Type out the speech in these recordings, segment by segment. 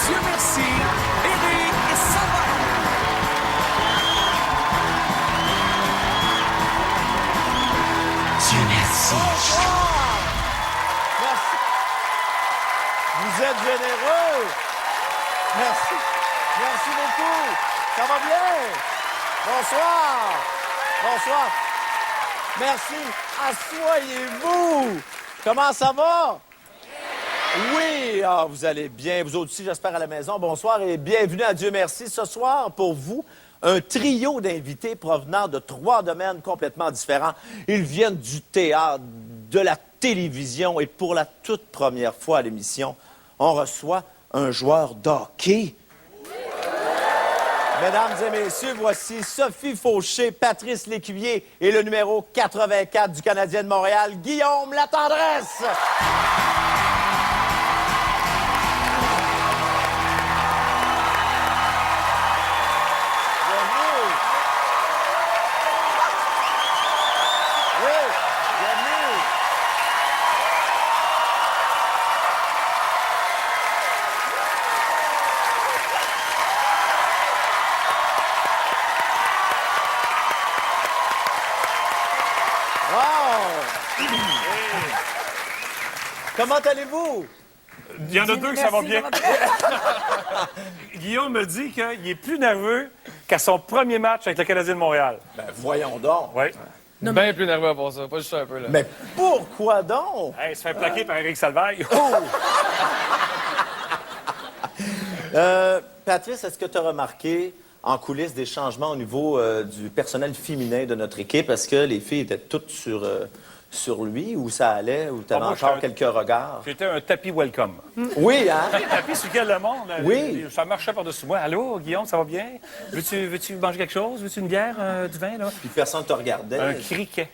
Dieu merci, Éric Salvaille. Dieu merci. Merci. Vous êtes généreux. Merci. Merci beaucoup. Ça va bien? Bonsoir. Bonsoir. Merci. Asseyez-vous. Comment ça va? Oui, ah, vous allez bien. Vous aussi, j'espère, à la maison. Bonsoir et bienvenue à Dieu merci. Ce soir, pour vous, un trio d'invités provenant de 3 domaines complètement différents. Ils viennent du théâtre, de la télévision et pour la toute première fois à l'émission, on reçoit un joueur d'hockey. Mesdames et messieurs, voici Sophie Fauché, Patrice Lécuyer et le numéro 84 du Canadien de Montréal, Guillaume Latendresse. Bienvenue. Oui, bienvenue. Wow! Comment allez-vous? Il y en a deux que ça va bien. Guillaume me dit qu'il est plus nerveux qu'à son premier match avec le Canadien de Montréal. Ben, voyons donc. Oui. Bien plus nerveux pour ça, pas juste un peu, là. Mais pourquoi donc? Hey, il se fait plaquer par Éric Salvaille. Patrice, est-ce que tu as remarqué en coulisses des changements au niveau du personnel féminin de notre équipe? Est-ce que les filles étaient toutes sur lui, où ça allait, ou tu avais moi, encore j'étais quelques regards? J'étais un tapis welcome. Oui, hein? Un tapis sur lequel le monde, Oui. ça marchait par-dessus moi. Allô, Guillaume, ça va bien? Veux-tu manger quelque chose? Veux-tu une bière, du vin, là? Puis personne ne te regardait. Un criquet.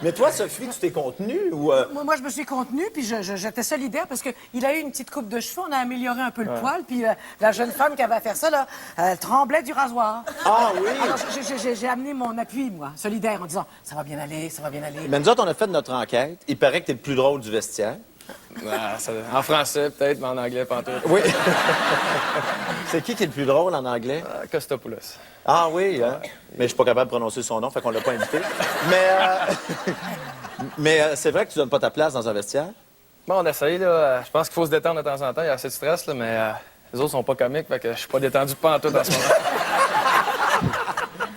Mais toi, Sophie, tu t'es contenue ou... Moi, je me suis contenue, puis j'étais solidaire parce qu'il a eu une petite coupe de cheveux, on a amélioré un peu le poil, puis la jeune femme qui avait à faire ça, là, elle tremblait du rasoir. Ah oui? Alors, j'ai amené mon appui, moi, solidaire, en disant « ça va bien aller, ça va bien aller ». Mais nous autres, on a fait notre enquête. Il paraît que t'es le plus drôle du vestiaire. Ah, en français, peut-être, mais en anglais, pas en tout. Oui. C'est qui est le plus drôle en anglais? Costopoulos. Ah oui, hein? Mais je suis pas capable de prononcer son nom, fait qu'on l'a pas invité. Mais c'est vrai que tu donnes pas ta place dans un vestiaire? Bon, on essaye, là. Je pense qu'il faut se détendre de temps en temps. Il y a assez de stress, là, mais les autres sont pas comiques, fait que je suis pas détendu pas en tout en ce moment.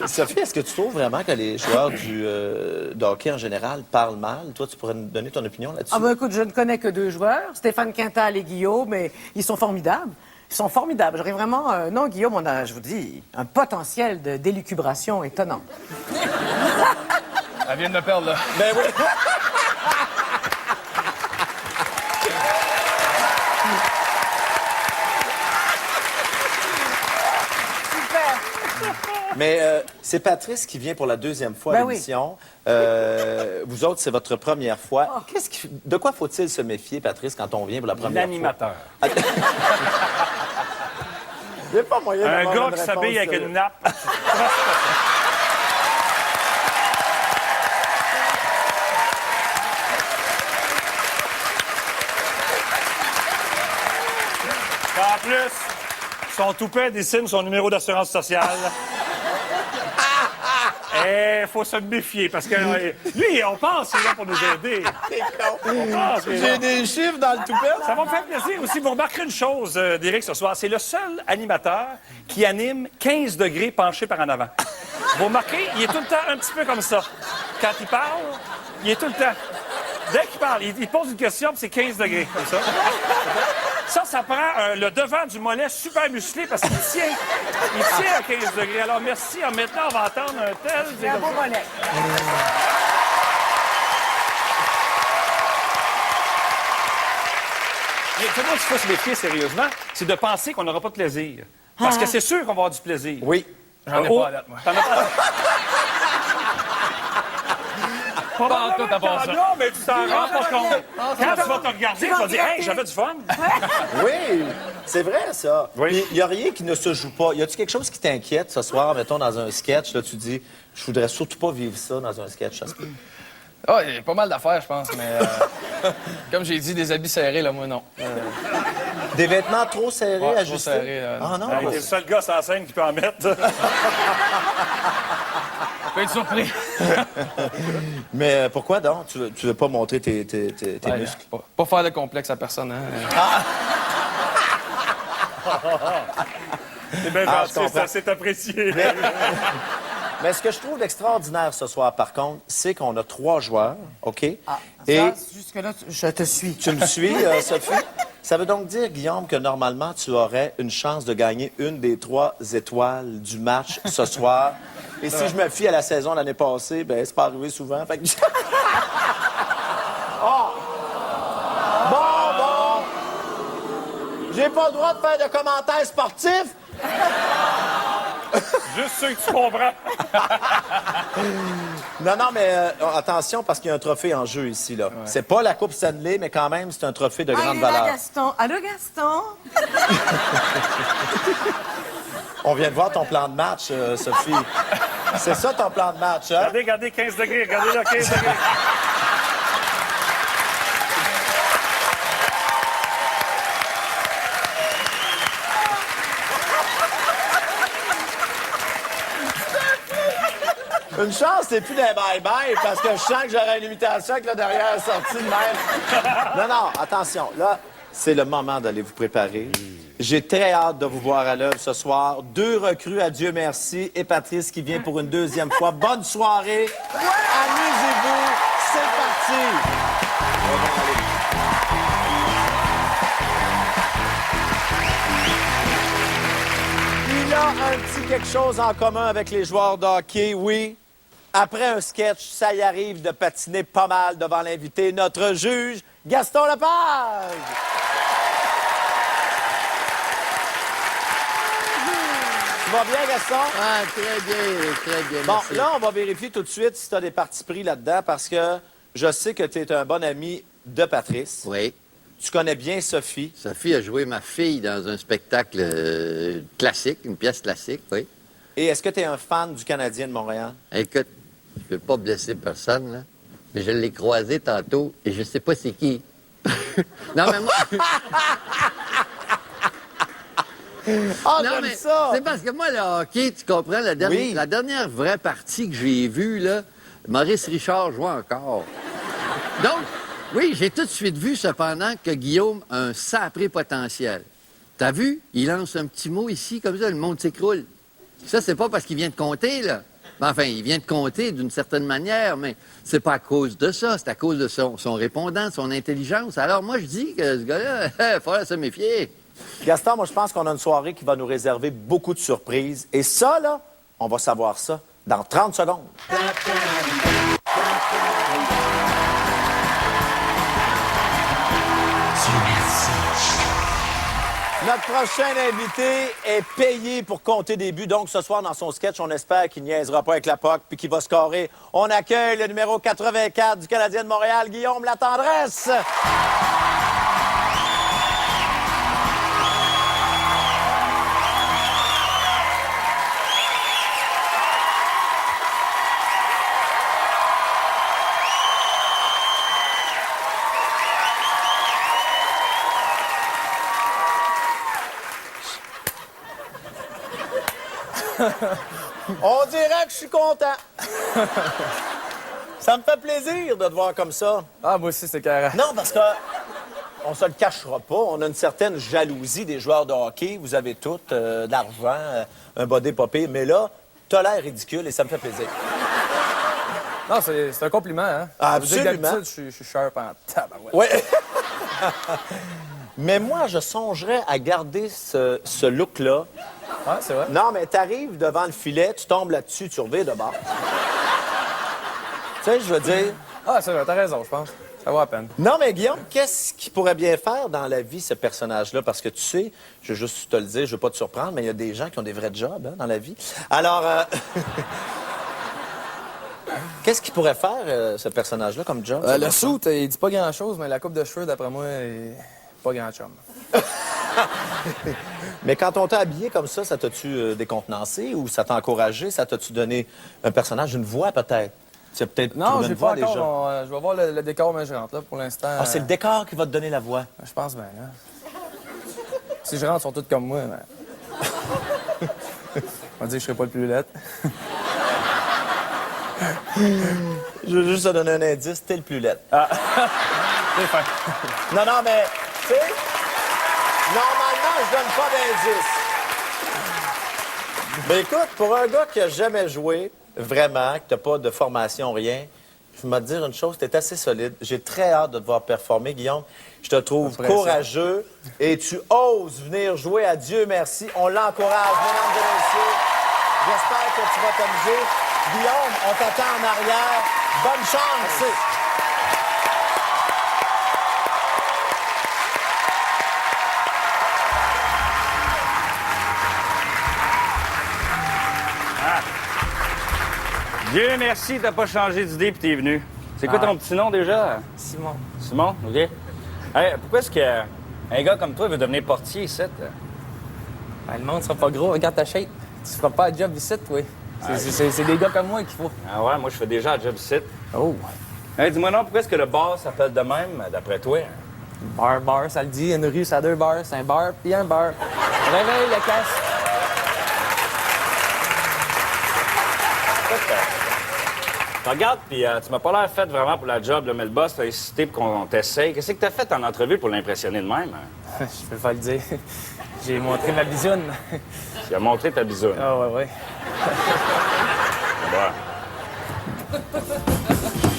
Sophie, est-ce que tu trouves vraiment que les joueurs de hockey en général parlent mal? Toi, tu pourrais nous donner ton opinion là-dessus? Ah ben écoute, je ne connais que 2 joueurs, Stéphane Quintal et Guillaume, mais ils sont formidables. Ils sont formidables. J'aurais vraiment... non, Guillaume, on a, je vous dis, un potentiel d'élucubration étonnant. Elle vient de me perdre, là. Ben oui! Mais c'est Patrice qui vient pour la 2e fois à Ben oui. l'émission. Vous autres, c'est votre première fois. De quoi faut-il se méfier, Patrice, quand on vient pour la première L'animateur. fois? Il n'y a pas moyen Un d'avoir gars une qui réponse, s'habille avec une nappe. En plus, son toupet dessine son numéro d'assurance sociale. Il faut se méfier parce que lui, on pense qu'il est là pour nous aider. C'est con. On pense qu'il est là. J'ai des chiffres dans le toupet. Ça va me faire plaisir aussi. Vous remarquerez une chose, d'Éric, ce soir. C'est le seul animateur qui anime 15 degrés penché par en avant. Vous remarquez, il est tout le temps un petit peu comme ça. Quand il parle, il est tout le temps. Dès qu'il parle, il pose une question, puis c'est 15 degrés, comme ça. Ça prend le devant du mollet super musclé parce qu'il tient. Il tient à 15 degrés. Alors, merci. Maintenant, on va entendre un tel... C'est un beau mollet. Mais comment il faut se méfier sérieusement? C'est de penser qu'on n'aura pas de plaisir. Parce que c'est sûr qu'on va avoir du plaisir. Oui. J'en ai pas à date, moi. T'en as pas? Pas en tout à part ça. Non, mais tu t'en rends pas compte. Quand tu vas te regarder, tu vas dire « Hey, j'avais du fun! » Oui, c'est vrai, ça. Oui. Il n'y a rien qui ne se joue pas. Y a-tu quelque chose qui t'inquiète ce soir, mettons, dans un sketch, là, tu dis, je voudrais surtout pas vivre ça dans un sketch, ça se peut. Ah, il y a pas mal d'affaires, je pense, mais comme j'ai dit, des habits serrés, là, moi, non. Des vêtements trop serrés, Ouais, trop ajustés? serrés, Ah non? T'es le seul gars sur la scène qui peut en mettre. Tu peux être surpris. Mais pourquoi donc? Tu veux pas montrer tes Ouais, muscles? pas faire de complexe à personne, hein. C'est bien Ah, je gentil, comprends. c'est apprécié. Mais ce que je trouve extraordinaire ce soir, par contre, c'est qu'on a 3 joueurs, OK? Et Jusque-là, je te suis. tu me suis, Sophie? Ça veut donc dire, Guillaume, que normalement, tu aurais une chance de gagner une des 3 étoiles du match ce soir. Et si je me fie à la saison l'année passée, ben c'est pas arrivé souvent. Fait que... Ah! Bon. J'ai pas le droit de faire de commentaires sportifs? Juste ceux que tu comprends. Non, mais attention, parce qu'il y a un trophée en jeu ici, là. C'est pas la Coupe Stanley, mais quand même, c'est un trophée de grande il est là, valeur. Gaston. Allô, Gaston? On vient de voir ton plan de match, Sophie. C'est ça, ton plan de match, hein? Regardez, 15 degrés. Regardez là, 15 degrés. Une chance, c'est plus des bye-bye, parce que je sens que j'aurai une imitation avec le derrière sorti de même. Non, attention. Là, c'est le moment d'aller vous préparer. J'ai très hâte de vous voir à l'œuvre ce soir. 2 recrues, à Dieu merci, et Patrice qui vient pour une 2e fois. Bonne soirée. Amusez-vous. C'est parti. Il a un petit quelque chose en commun avec les joueurs de hockey, oui. Après un sketch, ça y arrive de patiner pas mal devant l'invité, notre juge, Gaston Lepage. Tu vas bien, Gaston? Ah, très bien. Bon, merci. là, on va vérifier tout de suite si tu as des partis pris là-dedans parce que je sais que tu es un bon ami de Patrice. Oui. Tu connais bien Sophie. Sophie a joué ma fille dans un spectacle classique, une pièce classique, oui. Et est-ce que tu es un fan du Canadien de Montréal? Écoute, je ne veux pas blesser personne, là, mais je l'ai croisé tantôt et je sais pas c'est qui. Non, mais moi... Ah, Non, j'aime mais ça! c'est parce que moi, le hockey, tu comprends, Oui. la dernière vraie partie que j'ai vue, là, Maurice Richard jouait encore. Donc, oui, j'ai tout de suite vu, cependant, que Guillaume a un sapré potentiel. T'as vu? Il lance un petit mot ici, comme ça, le monde s'écroule. Ça, c'est pas parce qu'il vient de compter, là. Ben, enfin, il vient de compter d'une certaine manière, mais c'est pas à cause de ça, c'est à cause de son répondant, de son intelligence. Alors, moi, je dis que ce gars-là, il faudrait se méfier. Gaston, moi, je pense qu'on a une soirée qui va nous réserver beaucoup de surprises. Et ça, là, on va savoir ça dans 30 secondes. Notre prochain invité est payé pour compter des buts. Donc, ce soir, dans son sketch, on espère qu'il niaisera pas avec la POC puis qu'il va scorer. On accueille le numéro 84 du Canadien de Montréal, Guillaume Latendresse. On dirait que je suis content. Ça me fait plaisir de te voir comme ça. Ah, moi aussi, c'est carré. Non, parce que on se le cachera pas. On a une certaine jalousie des joueurs de hockey. Vous avez tous de l'argent, un body popé. Mais là, t'as l'air ridicule et ça me fait plaisir. Non, c'est un compliment, hein? Ah, Je veux dire que absolument. d'habitude, je suis sharp en tabarouette. Oui. Mais moi, je songerais à garder ce look-là. Ouais, c'est vrai. Non, mais t'arrives devant le filet, tu tombes là-dessus, tu reviens de bord. Tu sais, je veux dire... Ah, c'est vrai, t'as raison, je pense. Ça vaut la peine. Non, mais Guillaume, qu'est-ce qu'il pourrait bien faire dans la vie, ce personnage-là? Parce que tu sais, je veux juste te le dire, je veux pas te surprendre, mais il y a des gens qui ont des vrais jobs hein, dans la vie. Alors, qu'est-ce qu'il pourrait faire, ce personnage-là, comme job? Le suit, il dit pas grand-chose, mais la coupe de cheveux, d'après moi, est pas grand chum. Mais quand on t'a habillé comme ça t'a-tu décontenancé ou ça t'a encouragé? Ça t'a-tu donné un personnage, une voix peut-être? Tu as peut-être Non, trouvé j'ai une pas voix encore. déjà. Je vais voir le décor, mais je rentre là pour l'instant. Ah, c'est le décor qui va te donner la voix. Je pense bien, là. Si je rentre, ils sont tous comme moi, mais... On va dire que je serai pas le plus laid. Je veux juste te donner un indice, t'es le plus laid. C'est fin. Non, mais, tu sais, normalement, je donne pas d'indice. Mais écoute, pour un gars qui a jamais joué, vraiment, que t'as pas de formation, rien, je vais te dire une chose, t'es assez solide. J'ai très hâte de te voir performer, Guillaume. Je te trouve courageux et tu oses venir jouer à Dieu merci. On l'encourage, mesdames et messieurs. J'espère que tu vas t'amuser. Guillaume, on t'attend en arrière. Bonne chance! Merci. Dieu merci, t'as pas changé d'idée puis t'es venu. C'est quoi ton petit nom déjà? Simon. Simon, OK. Hey, pourquoi est-ce qu'un gars comme toi veut devenir portier ici? Ben, le monde sera pas gros, regarde ta shape. Tu feras pas un job ici, toi. C'est des gars comme moi qu'il faut. Ah ouais, moi je fais déjà un job ici. Oh. Hey, dis-moi non, pourquoi est-ce que le bar s'appelle de même, d'après toi? Bar, ça le dit. Une rue, ça a 2 bars. C'est un bar, puis un bar. Réveille le casse. Tu regardes, puis tu m'as pas l'air fait vraiment pour la job, là, mais le boss t'a incité pour qu'on t'essaye. Qu'est-ce que t'as fait en entrevue pour l'impressionner de même? Hein? Je peux pas le dire. J'ai montré ma bisoune. Tu as montré ta bisoune. Ah, ouais. Ouais.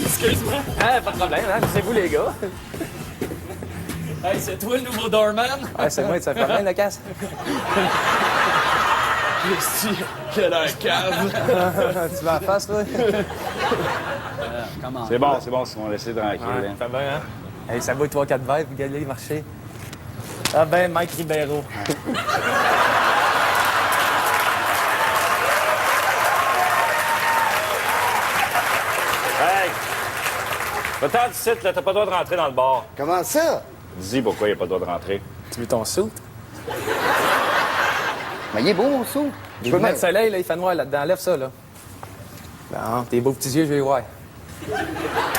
Excuse-moi. Ah, pas de problème, hein. C'est vous, les gars. Hey, c'est toi le nouveau doorman? Ah, c'est moi, ça fait bien le casse. Christy, quel air cave! Tu vas en face, toi? C'est bon, Simon, laissez tranquille. Ouais, hein. fait bien, hein? Hey, ça vaut 3-4 verres, puis regardez marcher. Ah ben, Mike Ribeiro. Hey! Va-t'en d'ici, là, t'as pas le droit de rentrer dans le bar. Comment ça? Dis pourquoi il a pas le droit de rentrer. Tu veux ton suit? Ben, il est beau, mon sou. Je peux mettre le soleil, là, il fait noir là-dedans. Enlève ça, là. Bon, tes beaux petits yeux, je vais les voir.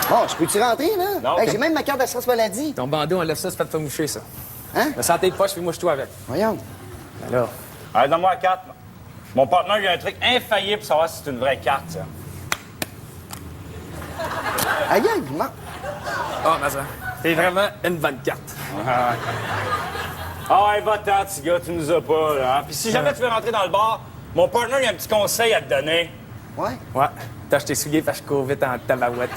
Bon, je peux-tu rentrer, là? Non. Hey, j'ai même ma carte d'assurance maladie. Ton bandeau, enlève ça, c'est fait de te moucher, ça. Hein? Me sens tes poches, puis mouche-toi avec. Voyons. Ben là. Allez, donne-moi la carte. Mon partenaire, il a un truc infaillible pour savoir si c'est une vraie carte, ça. Aïe, aïe, il manque. Ah, ma soeur, t'es vraiment une bonne carte. Ah ouais, va-t'en, petit gars, tu nous as pas, là. Hein? Puis si jamais tu veux rentrer dans le bar, mon partenaire, il a un petit conseil à te donner. Ouais. Ouais, t'as acheté souliers parce que je cours vite en tabarouette.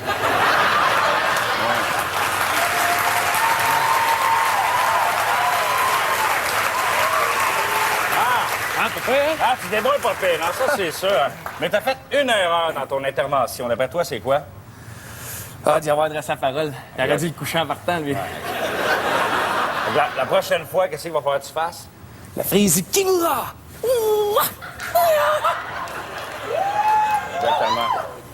Ah, tu débrouilles pas pire, hein? Ça, c'est sûr. Hein? Mais t'as fait une erreur dans ton intervention. D'après toi, c'est quoi? Ah, d'y avoir adressé sa parole. Il aurait dû le coucher en partant, lui. La prochaine fois, qu'est-ce qu'il va falloir que tu fasses? La frise Kimura! Exactement.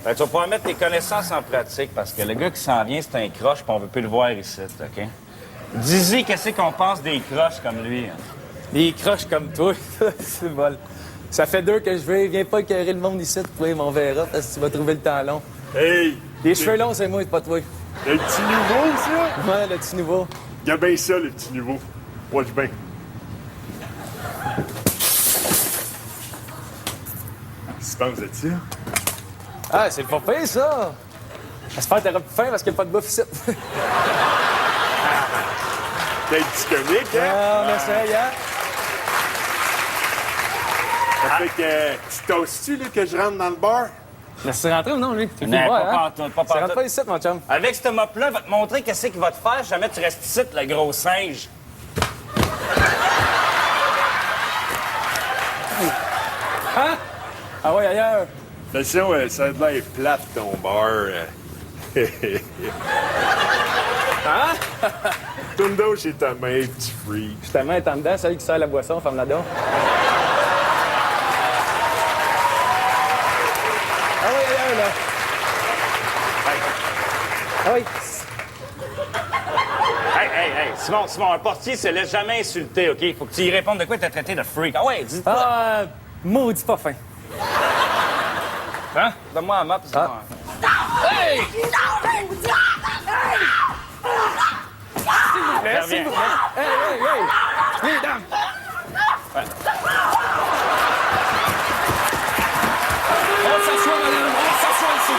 Ben, tu vas pouvoir mettre tes connaissances en pratique parce que le gars qui s'en vient, c'est un croche, puis on veut plus le voir ici, OK? Dis-y qu'est-ce qu'on pense des croches comme lui. Hein? Des croches comme toi, c'est vol. Ça fait 2 que je vais. Viens pas écœurer le monde ici, toi, on verra, parce que tu vas trouver le temps long. Hey! Les cheveux longs, c'est moi, c'est pas toi. Le petit nouveau, ça? Ouais, le petit nouveau. Il y a bien ça, le petit nouveau. Watch bien. Qu'est-ce que tu penses de ça? Ah, c'est pas pire, ça! J'espère que t'auras plus faim parce qu'il n'y a pas de bouffe ici. T'es un petit comique, hein? Ah, on essaye, hein? Ça fait que tu t'oses-tu, là, que je rentre dans le bar? Laisse-tu rentrer ou non, lui? Tu le Non, fais voir, pas hein? pantoute, pas Ça rentre pantoute. pas ici, mon chum. Avec ce mop-là, il va te montrer qu'est-ce qu'il va te faire si jamais tu restes ici, le gros singe. Hein? Ah ouais, ailleurs. Attention, ça a l'air plate, ton bar. Hein? Tourne donc chez ta mère, petit freak. Je ta main est en dedans, celui qui sert la boisson, ferme la donc. Ah oui, ailleurs, là. Ah oui. Hey, Simon, un portier se laisse jamais insulter, OK? Faut que tu y répondes de quoi t'as traité de freak. Ah ouais, dis-toi. Ah, maudit pas fin. Hein? Donne-moi un map. Ah. Hey! S'il vous plaît. Hey, hey, hey! Les dames! On s'assoit, madame. On s'assoit ici.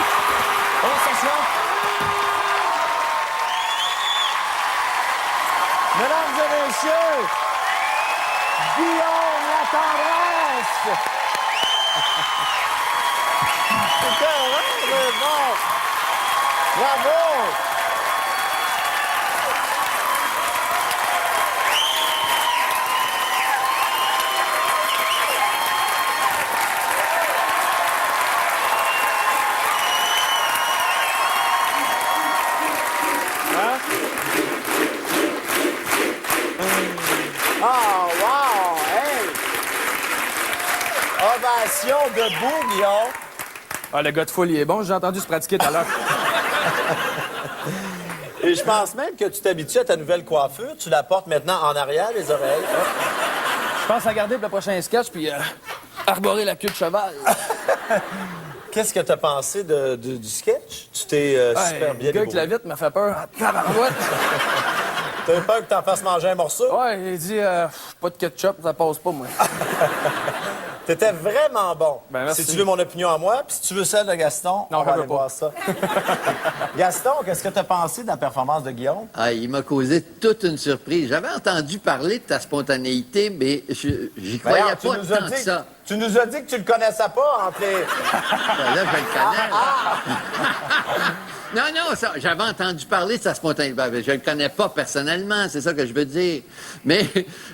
On s'assoit. Mesdames et messieurs, Guillaume Latendresse! C'était heureux, mais bon! Bravo! Ah, wow! Hey! Ovation debout, Guillaume. Ah, le gars de foule, il est bon. J'ai entendu se pratiquer tout à l'heure. Et je pense même que tu t'habitues à ta nouvelle coiffure. Tu la portes maintenant en arrière, les oreilles. Je pense à garder pour le prochain sketch, puis arborer la queue de cheval. Qu'est-ce que tu as pensé du sketch? Tu t'es super bien Le gars avec la débrouillé. vitre m'a fait peur. Ah, tabarouette! T'as eu peur que t'en fasses manger un morceau? Ouais, il dit pas de ketchup, ça passe pas, moi. T'étais vraiment bon. Ben, merci. Si tu veux mon opinion à moi, puis si tu veux celle de Gaston, Non, on va je aller veux pas. voir ça. Gaston, qu'est-ce que t'as pensé de la performance de Guillaume? Ah, il m'a causé toute une surprise. J'avais entendu parler de ta spontanéité, mais j'y croyais Voyons, pas tant que ça. Tu nous as dit que tu le connaissais pas entre les... Ben là, je le connais. là. Non, non, ça, j'avais entendu parler de sa spontanéité. Ben, je le connais pas personnellement, c'est ça que je veux dire. Mais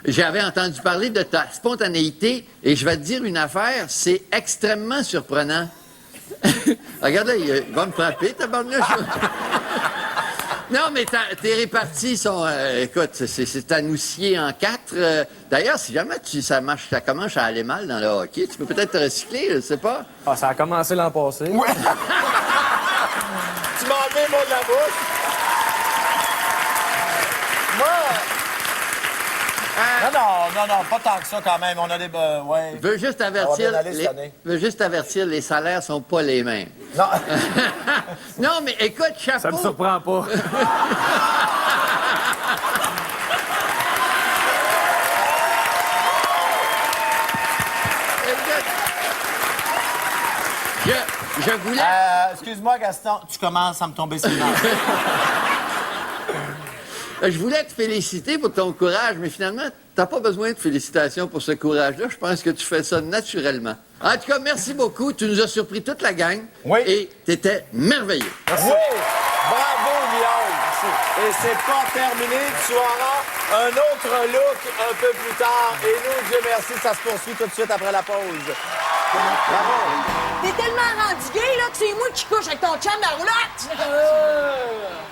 j'avais entendu parler de ta spontanéité et je vais te dire une affaire, c'est extrêmement surprenant. Regarde là, il va me frapper, tabarnouche. Non, mais tes réparties sont... écoute, c'est anoussié en 4. D'ailleurs, si jamais ça commence à aller mal dans le hockey, tu peux peut-être te recycler, je sais pas. Ah, ça a commencé l'an passé. Tu m'as enlevé le mot de la bouche. Moi... Non, pas tant que ça quand même. On a des... ouais. Je veux juste On va avertir... bien aller cette année. Je veux juste avertir, les salaires sont pas les mêmes. Non. Non, mais écoute, chapeau... Ça me surprend pas. Je voulais... Excuse-moi, Gaston, tu commences à me tomber sur le nerf. Je voulais te féliciter pour ton courage, mais finalement, t'as pas besoin de félicitations pour ce courage-là. Je pense que tu fais ça naturellement. En tout cas, merci beaucoup. Tu nous as surpris toute la gang. Oui. Et t'étais merveilleux. Oui! Bravo, Guillaume! Et c'est pas terminé. Tu auras un autre look un peu plus tard. Et nous, Dieu merci, ça se poursuit tout de suite après la pause. Bravo! T'es tellement rendu gay, là, que c'est moi qui couche avec ton chum la roulotte!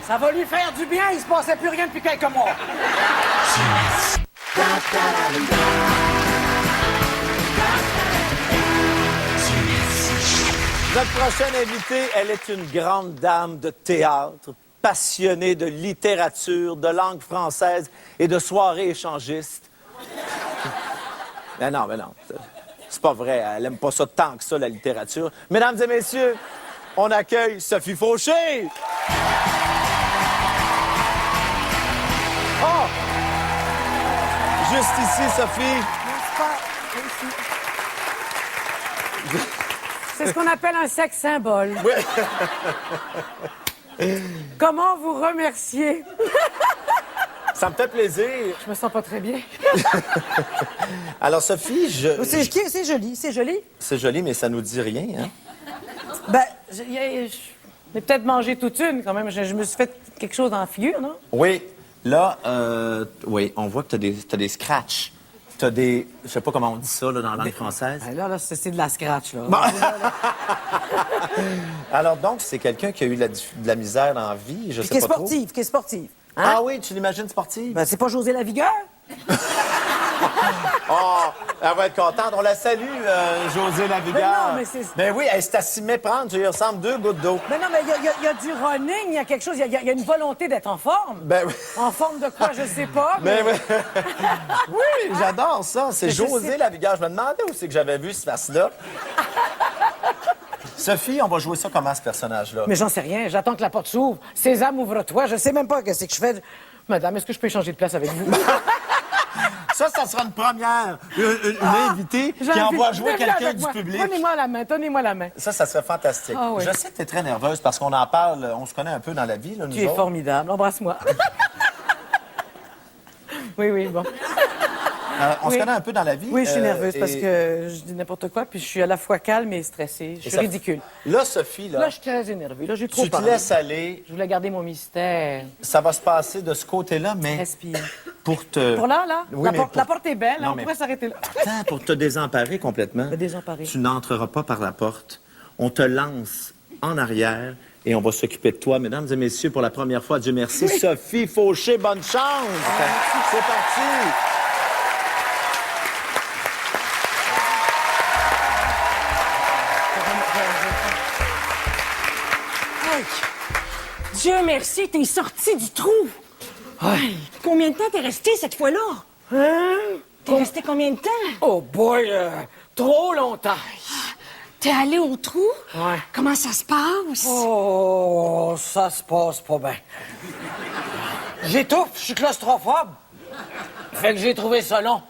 Ça va lui faire du bien, il se passait plus rien depuis quelques mois. Notre prochaine invitée, elle est une grande dame de théâtre, passionnée de littérature, de langue française et de soirées échangistes. Mais non. C'est pas vrai, elle aime pas ça tant que ça, la littérature. Mesdames et messieurs, on accueille Sophie Fauché! Oh! Juste ici, Sophie. C'est ce qu'on appelle un sexe symbole. Comment vous remercier? Ça me fait plaisir. Je me sens pas très bien. Alors, Sophie, C'est joli, c'est joli. C'est joli, mais ça nous dit rien, hein? Ben, j'ai peut-être mangé toute une, quand même. Je me suis fait quelque chose dans la figure, non? Oui. Là, oui, on voit que t'as des scratchs. T'as des... Je sais pas comment on dit ça, là, dans la langue française. Ben là, c'est de la scratch, là. Alors, donc, c'est quelqu'un qui a eu de la misère dans la vie, je sais Qui est pas trop. sportive, qui est sportive. Hein? Ah oui, tu l'imagines sportive? Ben, c'est pas José Lavigueur? Oh, elle va être contente. On la salue, José Lavigueur. Mais non, mais c'est... Ben oui, elle s'est à s'y méprendre. Tu lui ressembles 2 gouttes d'eau. Mais non, mais il y a du running, il y a quelque chose, il y a une volonté d'être en forme. Ben oui. En forme de quoi, je sais pas, mais... Ben oui. Oui, j'adore ça. C'est Mais je José sais- Lavigueur. Je me demandais où c'est que j'avais vu ce face-là. Sophie, on va jouer ça comment, ce personnage-là? Mais j'en sais rien. J'attends que la porte s'ouvre. Sésame, ouvre-toi. Je sais même pas qu'est-ce que je fais. Madame, est-ce que je peux échanger de place avec vous? Ça sera une première. Une invitée qui envoie jouer quelqu'un du public. Tenez-moi la main. Ça serait fantastique. Ah oui. Je sais que tu es très nerveuse parce qu'on en parle, on se connaît un peu dans la vie, là, nous Tu es autres. formidable. Embrasse-moi. Oui, bon. On se Oui. connaît un peu dans la vie. Oui, je suis nerveuse parce et que je dis n'importe quoi, puis je suis à la fois calme et stressée. Je suis ça- ridicule. Là, Sophie, Là, je suis très énervée. Là, j'ai trop tu te parlé. laisses aller. Je voulais garder mon mystère. Ça va se passer de ce côté-là, mais Respire. pour te... Pour là? Oui, la, mais porte, pour- la porte est belle, Non, hein, on mais- pourrait s'arrêter là. Attends, pour te désemparer complètement. Me désemparer. Tu n'entreras pas par la porte. On te lance en arrière et on va s'occuper de toi. Mesdames et messieurs, pour la première fois, Dieu merci, Sophie Fauché, bonne chance! C'est parti! Hey! Dieu merci, t'es sorti du trou. Hey, combien de temps t'es resté cette fois-là? Hein? T'es resté combien de temps? Oh boy, trop longtemps. T'es allé au trou? Ouais. Comment ça se passe? Oh, ça se passe pas bien. J'étouffe, je suis claustrophobe. Fait que j'ai trouvé ça long.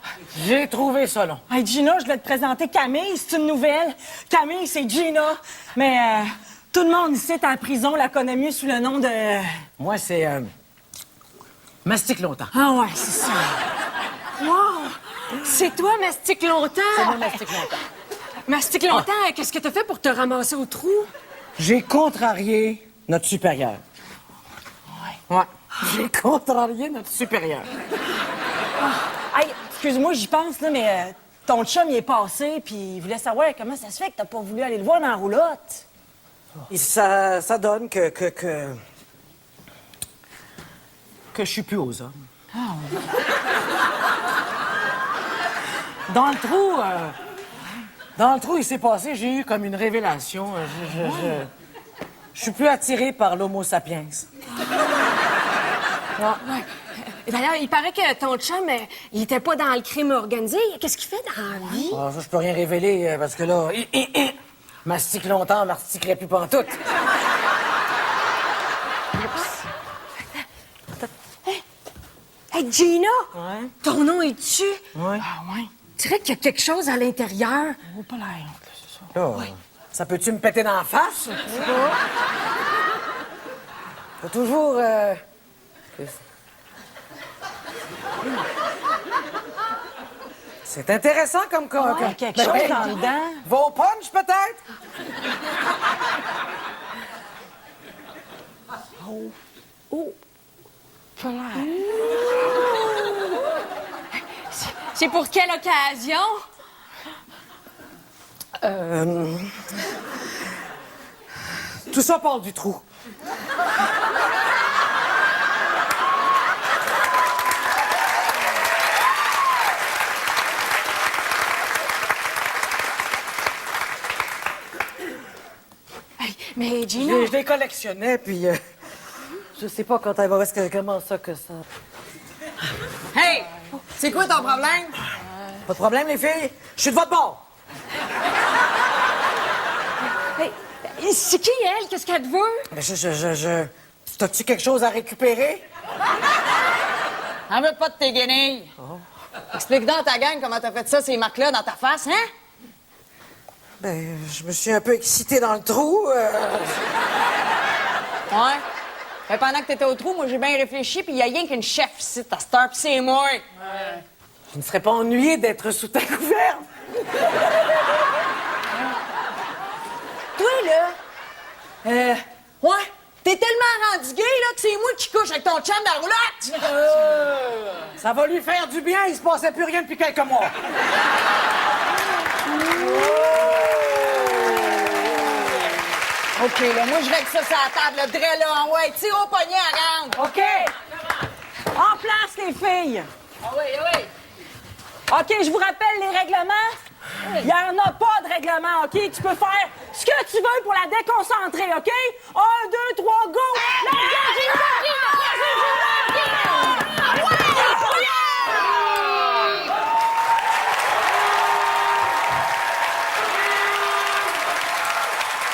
Hey, Gina, je voulais te présenter Camille, c'est une nouvelle. Camille, c'est Gina. Mais tout le monde ici à la prison la connaît mieux sous le nom de... Moi, c'est... Mastique longtemps. Ah ouais, c'est ça. Wow! C'est toi, Mastique longtemps? C'est moi, Mastique longtemps. Mastique longtemps, qu'est-ce que t'as fait pour te ramasser au trou? J'ai contrarié notre supérieur. Ouais. J'ai contrarié notre supérieur. Hey, excuse-moi, j'y pense, là, mais ton chum, il est passé, puis il voulait savoir comment ça se fait que t'as pas voulu aller le voir dans la roulotte. Et ça donne que je suis plus aux hommes. Dans le trou, il s'est passé, j'ai eu comme une révélation. Je suis plus attiré par l'homo sapiens. Ouais. D'ailleurs, il paraît que ton chum, il était pas dans le crime organisé. Qu'est-ce qu'il fait dans la vie? Ah, ça, je peux rien révéler, parce que là, mastique longtemps, mastiquerait plus pantoute. Hey, Gina! Ouais? Ton nom est dessus? Ouais. Ah, ouais. Tu dirais qu'il y a quelque chose à l'intérieur. Oh, pas l'air, c'est ça. Là, ça peut-tu me péter dans la face? Faut toujours... C'est intéressant comme... Ouais, quelque chose en dedans. Vos punch, peut-être? Oh! Pas l'air. C'est pour quelle occasion? Tout ça part du trou. Hey, mais Gina... Je les collectionnais, puis... je sais pas quand elle va... Comment ça que ça... Hey! C'est quoi ton problème? Pas de problème, les filles. Je suis de votre bord. Hey, c'est qui, elle? Qu'est-ce qu'elle te veut? Mais T'as-tu quelque chose à récupérer? Elle veut pas de tes guenilles. Explique donc à ta gang comment t'as fait ça, ces marques-là, dans ta face, hein? Ben, je me suis un peu excité dans le trou. Ouais. Mais pendant que t'étais au trou, moi, j'ai bien réfléchi, puis il y a rien qu'une chef ici, ta star, puis c'est moi. Je ne serais pas ennuyé d'être sous ta couverte. Toi, là, ouais, t'es tellement rendu gay, là, que c'est moi qui couche avec ton chum dans la roulotte. Ça va lui faire du bien, il se passait plus rien depuis quelques mois. OK, là, moi, je règle ça sur la table, le dre, là, en ouais, tire au poignet à rendre. OK. En place, les filles. Ah oui, ah oui. OK, je vous rappelle les règlements. Il n'y en a pas de règlement, OK? Tu peux faire ce que tu veux pour la déconcentrer, OK? 1, 2, 3, go!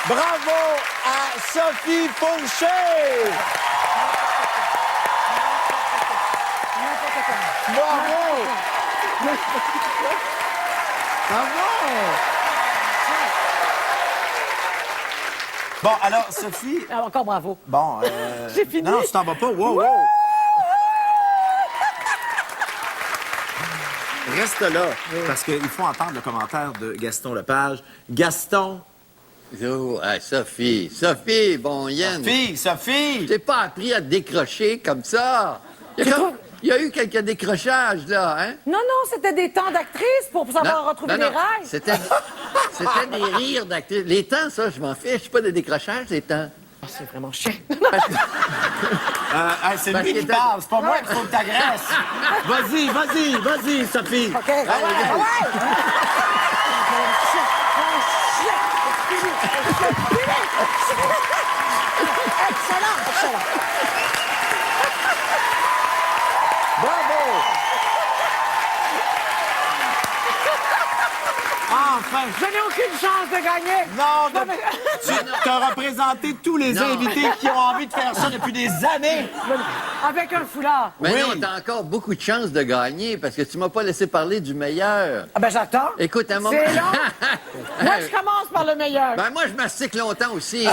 La Sophie Fourché. Bravo. Bon, alors, Sophie... Ah, encore bravo. Bon, J'ai fini. Non, tu t'en vas pas. Wow, wow. Reste là, parce qu'il faut entendre le commentaire de Gaston Lepage. Gaston... Oh, hey, Sophie, bon, Yann. Sophie! T'es pas appris à te décrocher comme ça. Il y a eu quelques décrochages, là, hein? Non, c'était des temps d'actrice pour savoir retrouver les rails. C'était des rires d'actrice. Les temps, ça, je m'en fiche. Pas de décrochage, les temps. Ah, c'est vraiment chiant. C'est Parce lui que qui t'as- parle, c'est pas moi qu'il faut que t'agresses. Vas-y, Sophie. OK. Ah ouais. Excellent. Bravo! Enfin! Je n'ai aucune chance de gagner. Non, mais... tu as représenté tous les Non. invités qui ont envie de faire ça depuis des années. Avec un foulard. Mais Oui. non, t'as encore beaucoup de chances de gagner parce que tu m'as pas laissé parler du meilleur. Ah ben j'attends. Écoute, un moment... C'est long. Moi, je commence par le meilleur. Ben moi, je mastique longtemps aussi. Hein.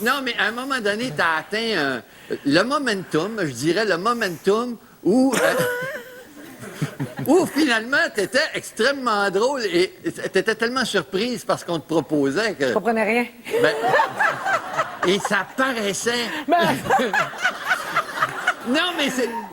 Non, mais à un moment donné, t'as atteint le momentum, je dirais le momentum où... où finalement, t'étais extrêmement drôle et t'étais tellement surprise parce qu'on te proposait que... Je comprenais rien. Ben, et ça paraissait. Non,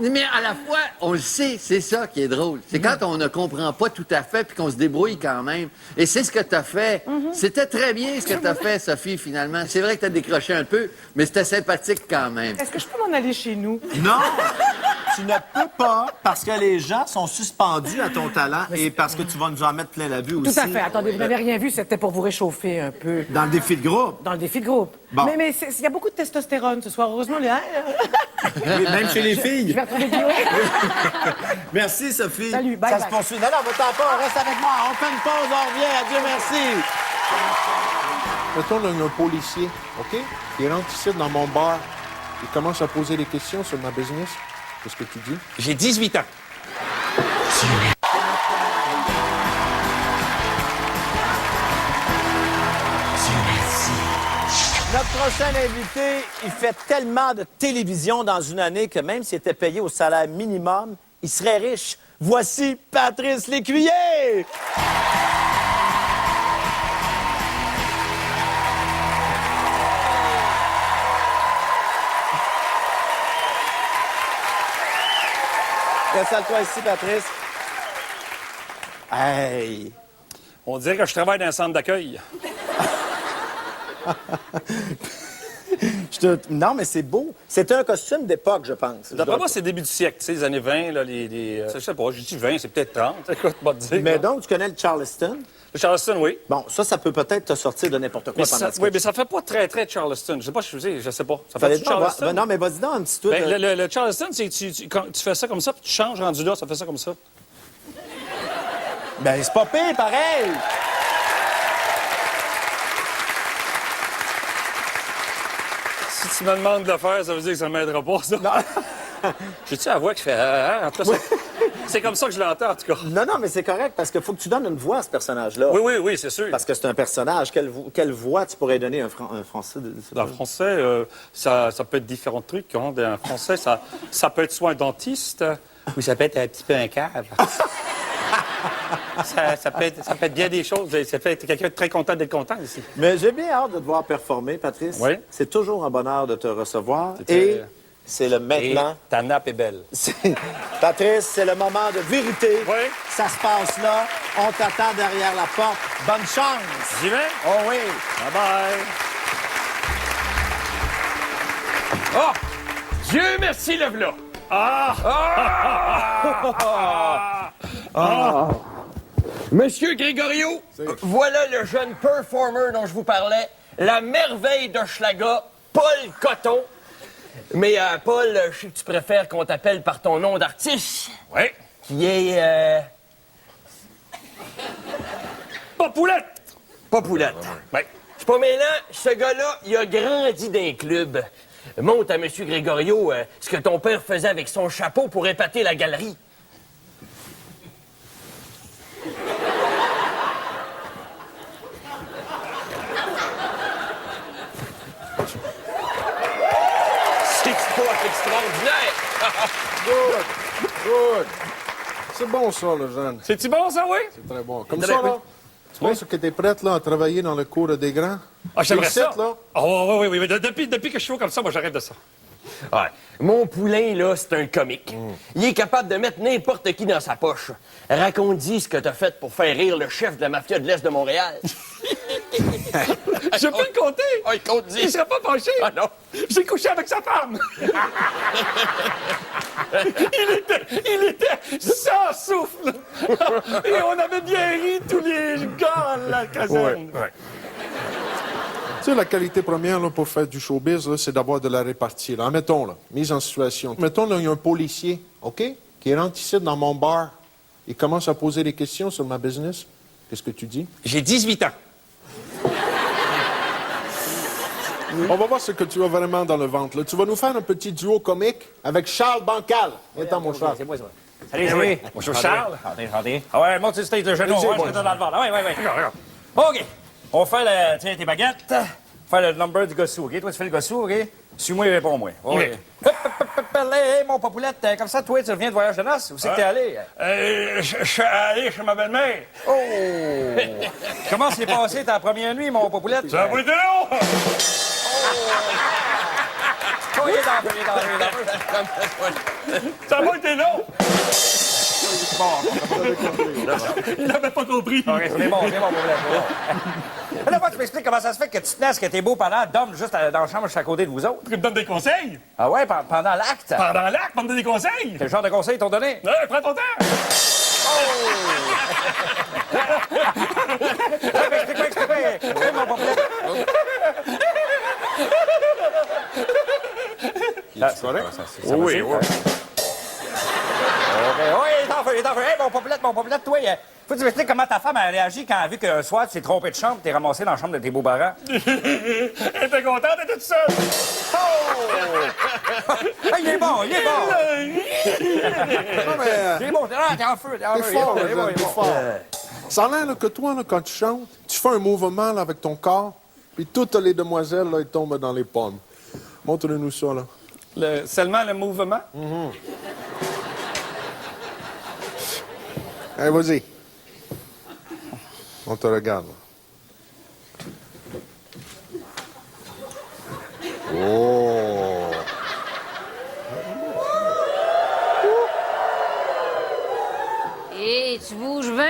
mais à la fois, on le sait, c'est ça qui est drôle. C'est quand on ne comprend pas tout à fait puis qu'on se débrouille quand même. Et c'est ce que t'as fait. C'était très bien ce que t'as fait, Sophie, finalement. C'est vrai que t'as décroché un peu, mais c'était sympathique quand même. Est-ce que je peux m'en aller chez nous? Non! Tu ne peux pas, parce que les gens sont suspendus à ton talent et parce que tu vas nous en mettre plein la vue aussi. Tout à fait. Attendez, vous n'avez rien vu, c'était pour vous réchauffer un peu. Dans le défi de groupe. Dans le défi de groupe. Bon. Mais il y a beaucoup de testostérone ce soir. Heureusement, Oui, même chez les filles. Je vais retrouver Guillaume. Merci, Sophie. Salut, bye, Ça bye. se poursuit. Non, va-t'en pas, reste avec moi. On fait une pause, on revient. Adieu, merci. Mettons, là, il y a un policier, OK? Il rentre ici dans mon bar. Il commence à poser des questions sur ma business. Qu'est-ce que tu dis? J'ai 18 ans. Notre prochain invité, il fait tellement de télévision dans une année que même s'il était payé au salaire minimum, il serait riche. Voici Patrice Lécuyer! Installe-toi ici, Patrice. Hey! On dirait que je travaille dans un centre d'accueil. Non, mais c'est beau. C'était un costume d'époque, je pense. D'après moi, c'est début du siècle, tu sais, les années 20, là, je sais pas, j'ai dit 20, c'est peut-être 30. Écoute, pas te dire. Mais là. donc, tu connais le Charleston? Le Charleston, oui. Bon, ça peut peut-être te sortir de n'importe quoi Mais pendant ça, le sketch. oui, mais ça fait pas très, très Charleston. Je sais pas, je sais pas. Ça Fallait fait du pas voir- Charleston? Ben non, mais vas-y donc un petit tour. Ben, le Charleston, c'est que quand tu fais ça comme ça, puis tu changes rendu là, ça fait ça comme ça. Ben, c'est pas pire, pareil! Si tu me demandes de le faire, ça veut dire que ça ne m'aidera pas, ça. J'ai-tu la voix qui fait... En tout cas, c'est comme ça que je l'entends, en tout cas. Non, mais c'est correct, parce qu'il faut que tu donnes une voix à ce personnage-là. Oui, c'est sûr. Parce que c'est un personnage. Quelle voix tu pourrais donner à un Français? Dans le français, ça peut être différents trucs. Hein. Dans le français, ça peut être soit un dentiste, ou ça peut être un petit peu un cave. ça peut être bien des choses. Ça peut être quelqu'un de très content d'être content ici. Mais j'ai bien hâte de te voir performer, Patrice. Oui. C'est toujours un bonheur de te recevoir. C'était- Et c'est le Et maintenant. ta nappe est belle. Patrice, c'est le moment de vérité. Oui. Ça se passe là. On t'attend derrière la porte. Bonne chance. J'y vais? Oh oui. Bye-bye. Oh! Dieu merci, le v'là! Monsieur Grégorio, voilà le jeune performer dont je vous parlais, la merveille de Schlaga, Paul Coton. Mais Paul, je sais que tu préfères qu'on t'appelle par ton nom d'artiste, Oui. qui est Pas poulette! Popoulette. Oui. C'est pas mêlant, ce gars-là, il a grandi d'un club. Montre à M. Grégorio ce que ton père faisait avec son chapeau pour épater la galerie. C'est pas extraordinaire! Good. C'est bon, ça, le jeune. C'est-tu bon, ça, oui? C'est très bon. Comme Très ça, oui. là, tu penses que t'es prête, là, à travailler dans le cours des grands? Ah, j'aimerais Ici, ça. là? Oh, oui, oui, oui. Depuis que je suis haut comme ça, moi, j'arrête de ça. Ouais. Mon poulain, là, c'est un comique. Il est capable de mettre n'importe qui dans sa poche. Raconte-y ce que t'as fait pour faire rire le chef de la mafia de l'Est de Montréal. Je peux le compter. Ah, il compte Il serait pas fâché. Ah non. J'ai couché avec sa femme. il était sans souffle. Et on avait bien ri, tous les gars, à la caserne. Ouais. Tu sais, la qualité première là, pour faire du showbiz, là, c'est d'avoir de la répartie. Là. Mettons, là, mise en situation. Mettons, là, il y a un policier, OK, qui rentre ici dans mon bar. Il commence à poser des questions sur ma business. Qu'est-ce que tu dis? J'ai 18 ans. On va voir ce que tu as vraiment dans le ventre. Là. Tu vas nous faire un petit duo comique avec Charles Bancal. Attends, mon Charles. C'est moi, ça. Salut, salut. Bonjour, Charles. Attendez. Ah ouais, monte sur le stage de genoux. Vas-y, Ouais, je boy. te donne dans le ventre. Ah ouais, ouais, ouais. Regarde, regarde. OK. On va faire tiens, tes baguettes. Faire le number du gossou, OK? Toi, tu fais le gossou, OK? Suis-moi et réponds-moi. OK. Oui. Hop, hop, hop, hop, hey, mon papoulette, comme ça, toi, tu reviens de voyage de noces? Où c'est que t'es allé? Je suis allé chez ma belle-mère. Oh! Comment s'est passé ta première nuit, mon papoulette? Ça a pas été long. Oh, il est dans le feu, il est dans le feu. Ça a pas été long. Il n'avait pas compris. OK, c'est bon, papoulette. Là, moi, tu m'expliques comment ça se fait que tu te naisses que t'es beau pendant d'hommes juste dans la chambre juste à côté de vous autres? Tu me donnes des conseils. Ah ouais, pendant l'acte? Pendant l'acte, pour me donner des conseils. Quel genre de conseils t'ont donné? Ouais, prends ton temps. Explique-moi. Hey, mon papoulette. C'est correct? Oui, oui. OK. Oui, il est en feu, il est en feu. Hey, mon papoulette, toi, faut que tu m'expliques comment ta femme a réagi quand elle a vu qu'un soir, tu t'es trompé de chambre, t'es ramassé dans la chambre de tes beaux-parents. Elle était contente, elle était toute seule. Oh! Il est bon. Non, mais Il est bon. Ah, t'es en feu, t'es fort, il est bon, là, t'es fort. Ça a l'air là, que toi, là, quand tu chantes, tu fais un mouvement là, avec ton corps, puis toutes les demoiselles, là, elles tombent dans les pommes. Montre-nous ça, là. Seulement le mouvement. Allez, vas-y. On te regarde. Oh! Hé, tu bouges bien,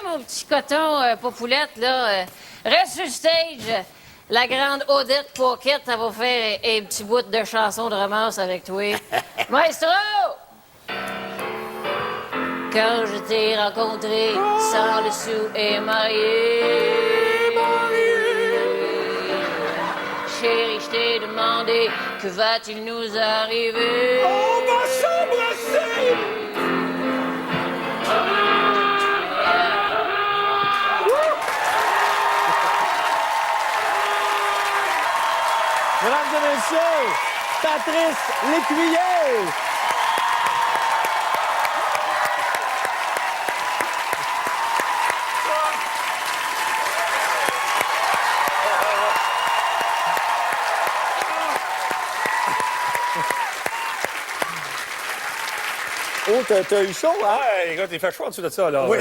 mon petit coton popoulette, là. Reste sur le stage. La grande Odette Pocket, elle va faire un petit bout de chanson de romance avec toi. Maestro! Quand je t'ai rencontré, sans le sou et marié. Chérie, je t'ai demandé, que va-t-il nous arriver? On va s'embrasser. Mesdames et messieurs, Patrice Lécuyer! Oh, t'as eu chaud, hein? Ouais, écoute, il fait chaud en dessous de ça, là. Oui.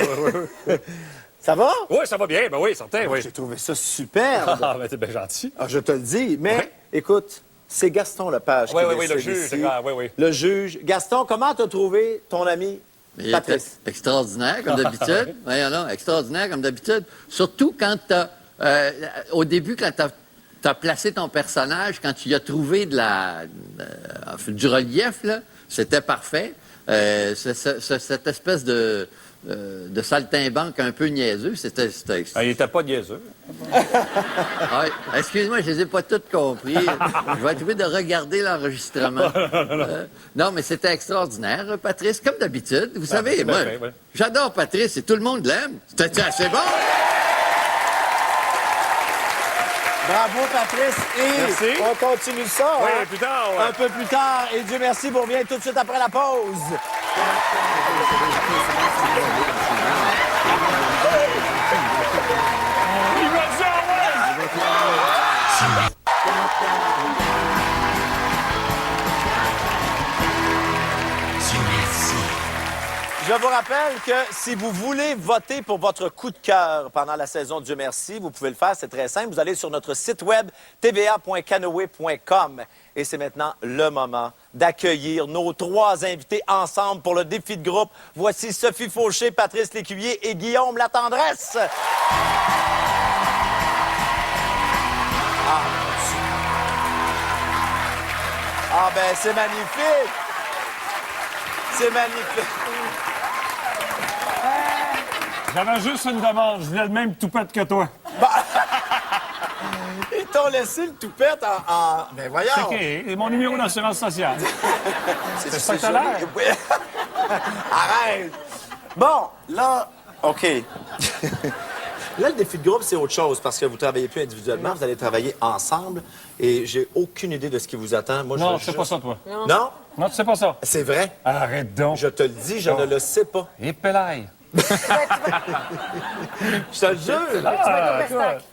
Ça va? Oui, ça va bien. Ben oui, certain, oui. J'ai trouvé ça superbe. Ah, ben t'es bien gentil. Ah, je te le dis. Mais, Ouais. écoute, c'est Gaston Lepage Oui, qui oui, oui, le décide juge, ici. c'est clair, oui, oui. Le juge. Gaston, comment t'as trouvé ton ami Il était Patrice? extraordinaire, comme d'habitude. Voyons là, extraordinaire, comme d'habitude. Surtout quand au début, quand t'as placé ton personnage, quand tu y as trouvé du relief, là, c'était parfait. Cette espèce de saltimbanque un peu niaiseux, c'était... Ah, il était pas niaiseux. Ah, excuse-moi, je les ai pas toutes compris. Je vais être obligé de regarder l'enregistrement. Non, mais c'était extraordinaire, Patrice, comme d'habitude. Vous savez, c'est moi, bien fait, ouais. j'adore Patrice et tout le monde l'aime. C'était assez bon. Bravo, Patrice. Et Merci. on continue ça. Oui, hein, plus tard, ouais. Un peu plus tard. Et Dieu merci, vous revenez tout de suite après la pause. Il va dire, ouais! Je vous rappelle que si vous voulez voter pour votre coup de cœur pendant la saison Dieu merci, vous pouvez le faire, c'est très simple. Vous allez sur notre site web tva.canoe.com. Et c'est maintenant le moment d'accueillir nos 3 invités ensemble pour le défi de groupe. Voici Sophie Fauché, Patrice Lécuyer et Guillaume Latendresse. Ah ben c'est magnifique! C'est magnifique! J'avais juste une demande. Je voulais le même toupette que toi. Ils t'ont laissé le toupette en... Ben voyons! C'est OK. Et mon numéro d'assurance sociale. C'est ça que t'as joli. l'air? Oui. Arrête! Bon, là, OK. Là, le défi de groupe, c'est autre chose parce que vous ne travaillez plus individuellement, vous allez travailler ensemble et j'ai aucune idée de ce qui vous attend. Moi, Non, veux tu sais juste- pas ça, toi. Non? Non, tu sais pas ça. C'est vrai. Arrête donc. Je te le dis, je ne le sais pas. Et pelaille. Je te le jure.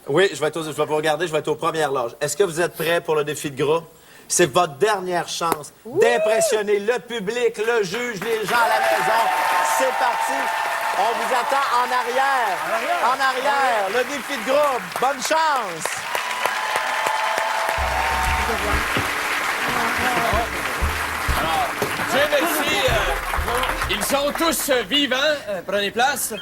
Oui, je vais vous regarder, je vais être aux premières loges. Est-ce que vous êtes prêts pour le défi de groupe? C'est votre dernière chance d'impressionner le public, le juge, les gens à la maison. C'est parti. On vous attend en arrière. En arrière. Le défi de groupe. Bonne chance. Dieu merci. Ils sont tous vivants. Prenez place.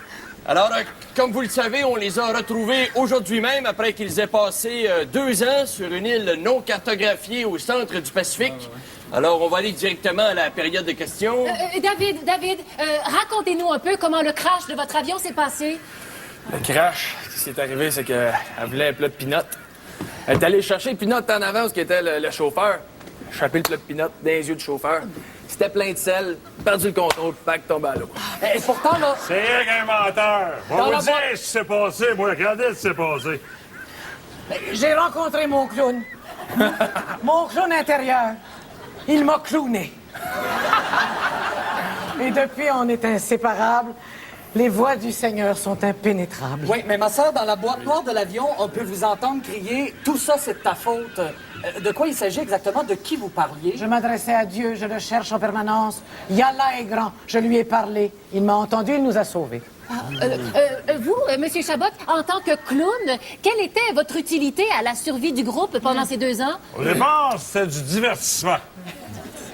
Alors, comme vous le savez, on les a retrouvés aujourd'hui même après qu'ils aient passé 2 ans sur une île non cartographiée au centre du Pacifique. Alors, on va aller directement à la période de questions. David, racontez-nous un peu comment le crash de votre avion s'est passé. Le crash, ce qui est arrivé, c'est qu'elle voulait un plat de pinot. Elle est allée chercher le pinot en avance, qui était le chauffeur. Chapé le plat de pinot dans les yeux du chauffeur. C'était plein de sel, perdu le contrôle, pack tombé à l'eau. Et pourtant, là, C'est rien qu'un menteur. On Dans va la vous dire boîte. ce qui s'est passé, moi. Regardez ce qui s'est passé. j'ai rencontré mon clown. Mon clown intérieur. Il m'a clowné. Et depuis, on est inséparables. Les voix du Seigneur sont impénétrables. Oui, mais ma sœur, dans la boîte noire de l'avion, on peut vous entendre crier « Tout ça, c'est de ta faute ». De quoi il s'agit exactement? De qui vous parliez? Je m'adressais à Dieu, je le cherche en permanence. Yallah est grand, je lui ai parlé. Il m'a entendu, il nous a sauvés. Vous, Monsieur Chabot, en tant que clown, quelle était votre utilité à la survie du groupe pendant ces 2 ans? Au départ, c'était du divertissement.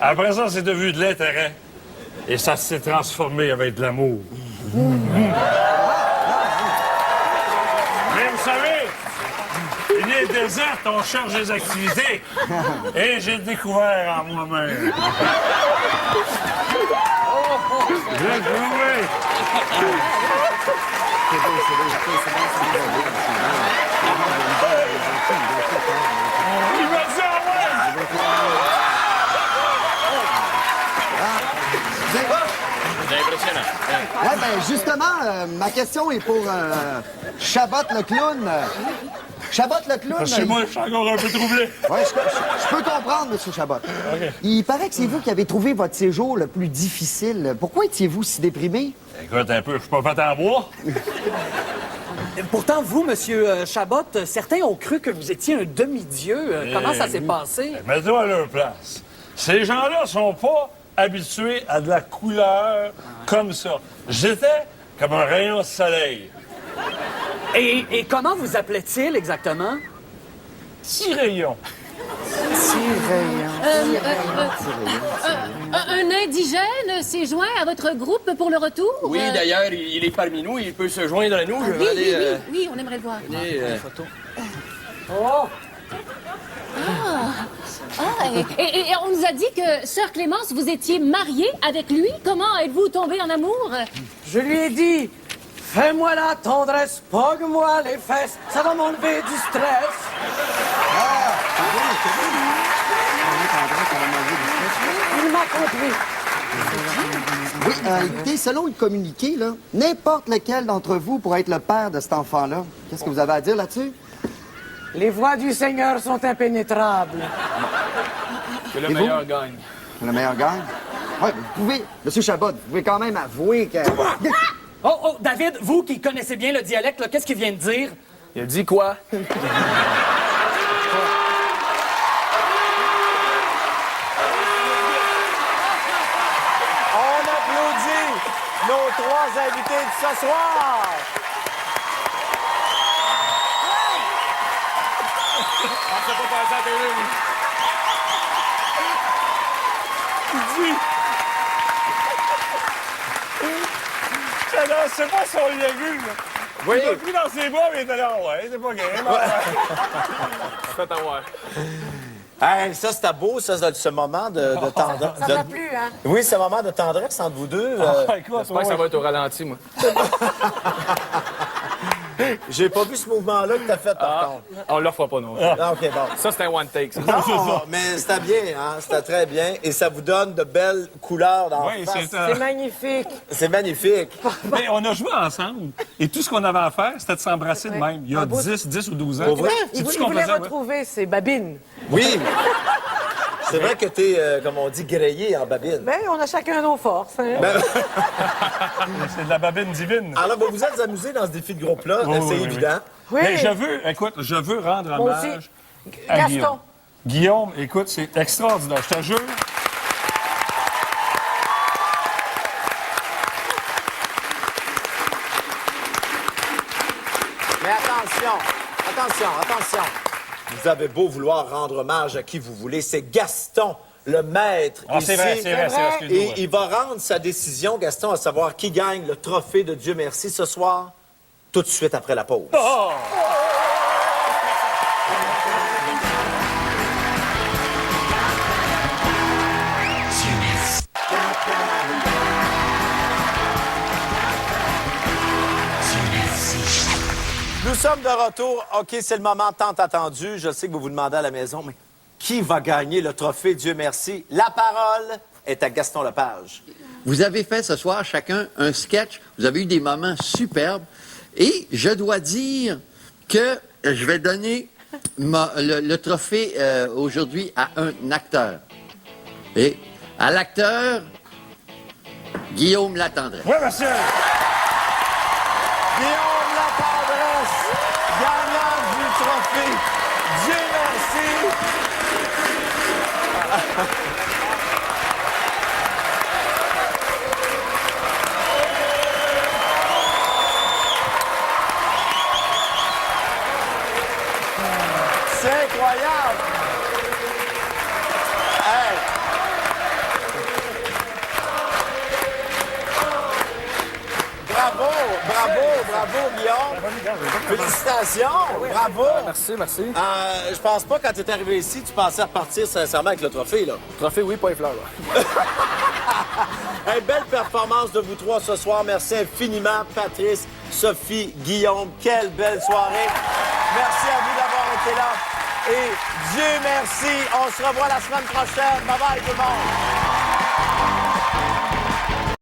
Après ça, c'est devenu de l'intérêt. Et ça s'est transformé avec de l'amour. Mais vous savez, une île déserte, on cherche des activités. Et j'ai découvert en moi-même. J'ai trouvé. Il m'a dit ouais! C'est impressionnant. Ouais, ben justement, ma question est pour Chabot le clown. Chabot le clown. Chez moi, je suis encore un peu troublé. Ouais, je peux comprendre, M. Chabot. Il paraît que c'est vous qui avez trouvé votre séjour le plus difficile. Pourquoi étiez-vous si déprimé? Écoute un peu, je suis pas fait en bois. Pourtant, vous, Monsieur Chabot, certains ont cru que vous étiez un demi-dieu. Comment ça s'est passé? Mets-toi à leur place. Ces gens-là sont pas habitués à de la couleur comme ça. J'étais comme un rayon de soleil. Et comment vous appelait-il exactement? Petit rayon. Un indigène s'est joint à votre groupe pour le retour? Oui, d'ailleurs, il est parmi nous. Il peut se joindre à nous. Je vais Oui, aller... oui, on aimerait le voir. Oh! Et on nous a dit que, Sœur Clémence, vous étiez mariée avec lui. Comment êtes-vous tombée en amour? Je lui ai dit, fais-moi la tendresse, pogue-moi les fesses, ça va m'enlever du stress. Il m'a compris. Oui, écoutez, selon le communiqué, là, n'importe lequel d'entre vous pourrait être le père de cet enfant-là. Qu'est-ce que vous avez à dire là-dessus? Les voies du Seigneur sont impénétrables. Que le Et meilleur vous? gagne. Le meilleur gagne? Oui, vous pouvez, Monsieur Chabot, vous pouvez quand même avouer que... Oh, David, vous qui connaissez bien le dialecte, là, qu'est-ce qu'il vient de dire? Il a dit quoi? On applaudit nos 3 invités de ce soir. Je sais pas si on l'a vu, là. Oui. Il l'a pris dans ses bras, mais il était là, ouais, c'est pas game. Faites avoir. Hey, ça, c'était beau, ça, ce moment de tendresse. Ça t'a plu, hein? Oui, ce moment de tendresse entre vous deux. J'espère que ça va être au ralenti, moi. J'ai pas vu ce mouvement-là que t'as fait, par contre. On le fera pas, non. Ah, OK, bon. Ça, c'était un one take, ça. Non, mais c'était bien, hein? C'était très bien. Et ça vous donne de belles couleurs dans Oui, la face. C'est magnifique. C'est magnifique. Mais on a joué ensemble. Et tout ce qu'on avait à faire, c'était de s'embrasser de même. Il y a 10 ou 12 ans. Pour vrai? Il C'est-tu ce voulait qu'on faisait, ouais? retrouver ses babines. Oui. C'est vrai que t'es, comme on dit, grillé en babine. Ben, on a chacun nos forces, hein? C'est de la babine divine. Alors, vous vous êtes amusés dans ce défi de groupe-là, Oui, c'est oui, évident. Oui. Mais je veux rendre Moi aussi. hommage à Gaston. Guillaume. Guillaume, écoute, c'est extraordinaire, je te jure. Mais attention. Vous avez beau vouloir rendre hommage à qui vous voulez, c'est Gaston, le maître, Ah, ici. c'est vrai, excuse-moi. Et il va rendre sa décision, Gaston, à savoir qui gagne le trophée de Dieu merci ce soir, tout de suite après la pause. Oh! Nous sommes de retour. OK, c'est le moment tant attendu. Je sais que vous vous demandez à la maison, mais qui va gagner le trophée Dieu merci? La parole est à Gaston Lepage. Vous avez fait ce soir chacun un sketch. Vous avez eu des moments superbes. Et je dois dire que je vais donner le trophée aujourd'hui à un acteur. Et à l'acteur, Guillaume Latendresse. Oui, monsieur! Guillaume Latendresse, gagnant du trophée Dieu merci. C'est incroyable! Hey! Bravo, Guillaume! Félicitations! Bravo! Merci. Je pense pas, quand tu es arrivé ici, tu pensais repartir sincèrement avec le trophée, là. Trophée, oui, pas les fleurs, là. Hey, belle performance de vous trois ce soir. Merci infiniment, Patrice, Sophie, Guillaume. Quelle belle soirée. Merci à vous d'avoir été là. Et Dieu merci. On se revoit la semaine prochaine. Bye bye tout le monde.